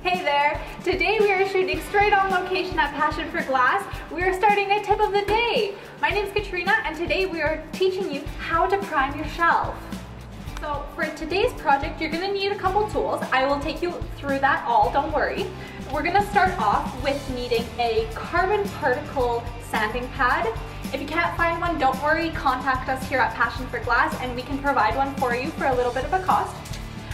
Hey there! Today we are shooting straight on location at Passion for Glass. We are starting a tip of the day. My name is Katrina and today we are teaching you how to prime your shelf. So for today's project you're going to need a couple tools. I will take you through that all, don't worry. We're going to start off with needing a carbon particle sanding pad. If you can't find one, don't worry, contact us here at Passion for Glass and we can provide one for you for a little bit of a cost.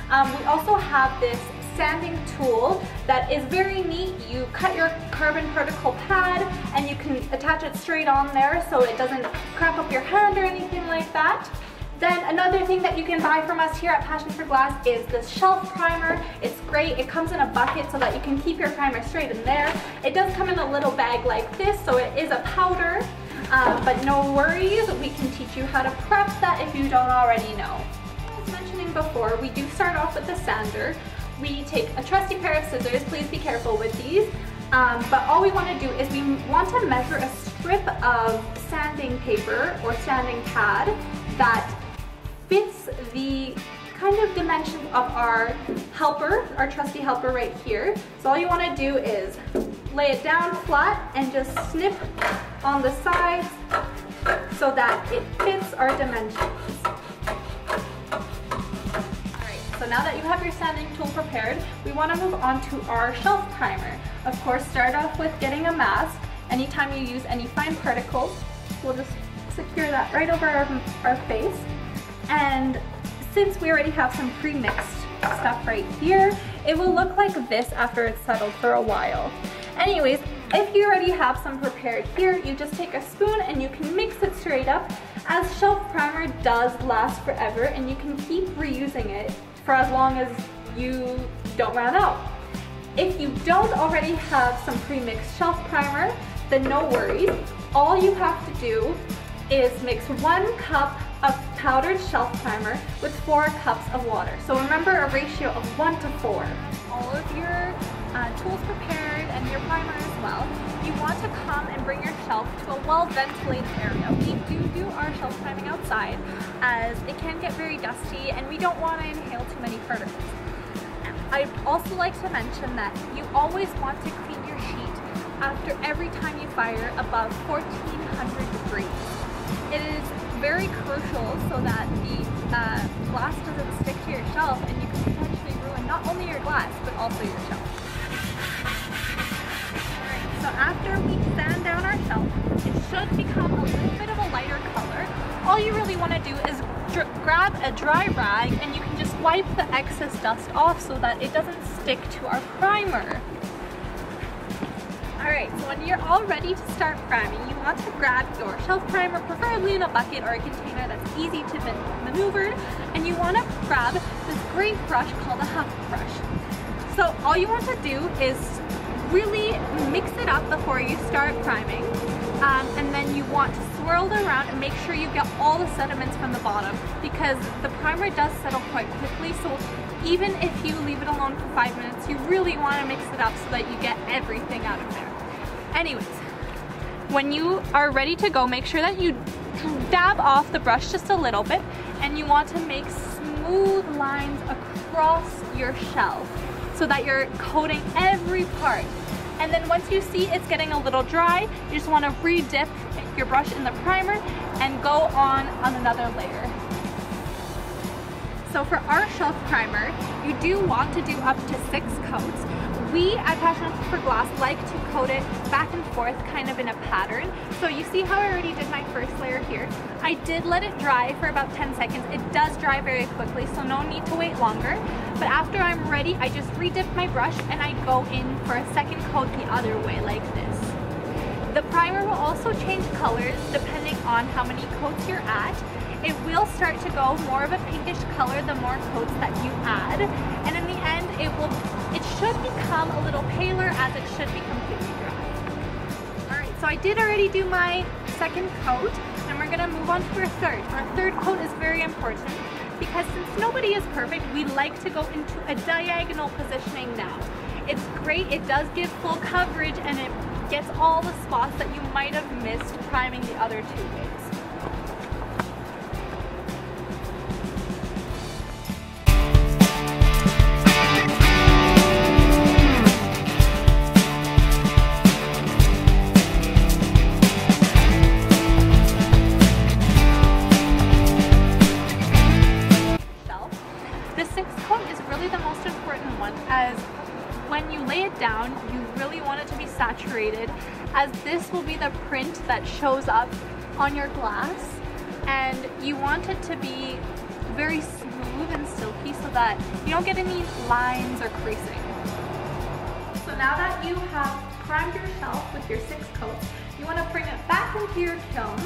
We also have this sanding tool that is very neat. You cut your carbon particle pad and you can attach it straight on there so it doesn't crack up your hand or anything like that. Then another thing that you can buy from us here at Passion for Glass is this shelf primer. It's great. It comes in a bucket so that you can keep your primer straight in there. It does come in a little bag like this, so it is a powder, but no worries. We can teach you how to prep that if you don't already know. As mentioning before, we do start off with the sander. We take a trusty pair of scissors. Please be careful with these. But all we want to do is we want to measure a strip of sanding paper or sanding pad that fits the kind of dimensions of our helper, our trusty helper right here. So all you want to do is lay it down flat and just snip on the sides so that it fits our dimensions. So now that you have your sanding tool prepared, we want to move on to our shelf primer. Of course, start off with getting a mask. Anytime you use any fine particles, we'll just secure that right over our face. And since we already have some pre-mixed stuff right here, it will look like this after it's settled for a while. Anyways, if you already have some prepared here, you just take a spoon and you can mix it straight up, as shelf primer does last forever and you can keep reusing it for as long as you don't run out. If you don't already have some pre-mixed shelf primer, then no worries. All you have to do is mix 1 cup of powdered shelf primer with 4 cups of water. So remember a ratio of 1 to 4. All of your tools prepared and your primer as well. You want to come and bring your shelf to a well-ventilated area. We do our shelf priming outside as it can get very dusty and we don't want to inhale too many particles. I'd also like to mention that you always want to clean your sheet after every time you fire above 1400 degrees. It is very crucial so that the glass doesn't stick to your shelf and you can potentially ruin not only your glass but also your shelf. So after we sand down our shelf, it should become a little bit of a lighter color. All you really want to do is grab a dry rag and you can just wipe the excess dust off so that it doesn't stick to our primer. Alright, so when you're all ready to start priming, you want to grab your shelf primer, preferably in a bucket or a container that's easy to maneuver, and you want to grab this great brush called a huff brush. So all you want to do is really mix it up before you start priming, and then you want to swirl it around and make sure you get all the sediments from the bottom, because the primer does settle quite quickly, so even if you leave it alone for 5 minutes, you really want to mix it up so that you get everything out of there. Anyways, when you are ready to go, make sure that you dab off the brush just a little bit, and you want to make smooth lines across your shelf so that you're coating every part. And then once you see it's getting a little dry, you just want to re-dip your brush in the primer and go on another layer. So for our shelf primer, you do want to do up to 6 coats. We at Passion for Glass like to coat it back and forth kind of in a pattern. So you see how I already did my first layer here? I did let it dry for about 10 seconds. It does dry very quickly, so no need to wait longer. But after I'm ready, I just re-dip my brush and I go in for a second coat the other way like this. The primer will also change colors depending on how many coats you're at. It will start to go more of a pinkish color the more coats that you add, and in the end it should become a little paler as it should be completely dry. Alright, so I did already do my second coat and we're going to move on to our third. Our third coat is very important because since nobody is perfect, we like to go into a diagonal positioning now. It's great, it does give full coverage and it gets all the spots that you might have missed priming the other 2 ways. because when you lay it down, you really want it to be saturated, as this will be the print that shows up on your glass, and you want it to be very smooth and silky so that you don't get any lines or creasing. So now that you have primed your shelf with your 6 coats, you want to bring it back into your kiln.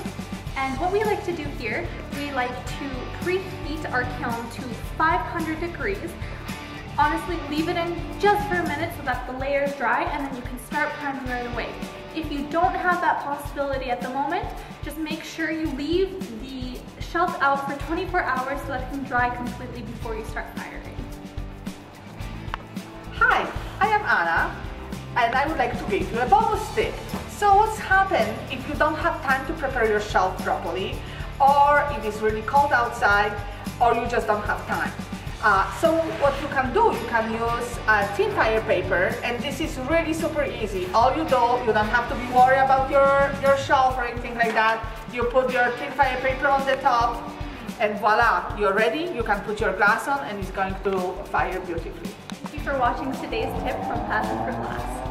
And what we like to do here, we like to preheat our kiln to 500 degrees. Honestly, leave it in just for a minute so that the layers dry, and then you can start priming right away. If you don't have that possibility at the moment, just make sure you leave the shelf out for 24 hours so that it can dry completely before you start firing. Hi, I am Anna, and I would like to give you a bonus tip. So what's happened if you don't have time to prepare your shelf properly, or if it's really cold outside, or you just don't have time? So what you can do, you can use tin fire paper, and this is really super easy. All you do, you don't have to be worried about your shelf or anything like that. You put your tin fire paper on the top, and voila, you're ready. You can put your glass on, and it's going to fire beautifully. Thank you for watching today's tip from Passion for Glass.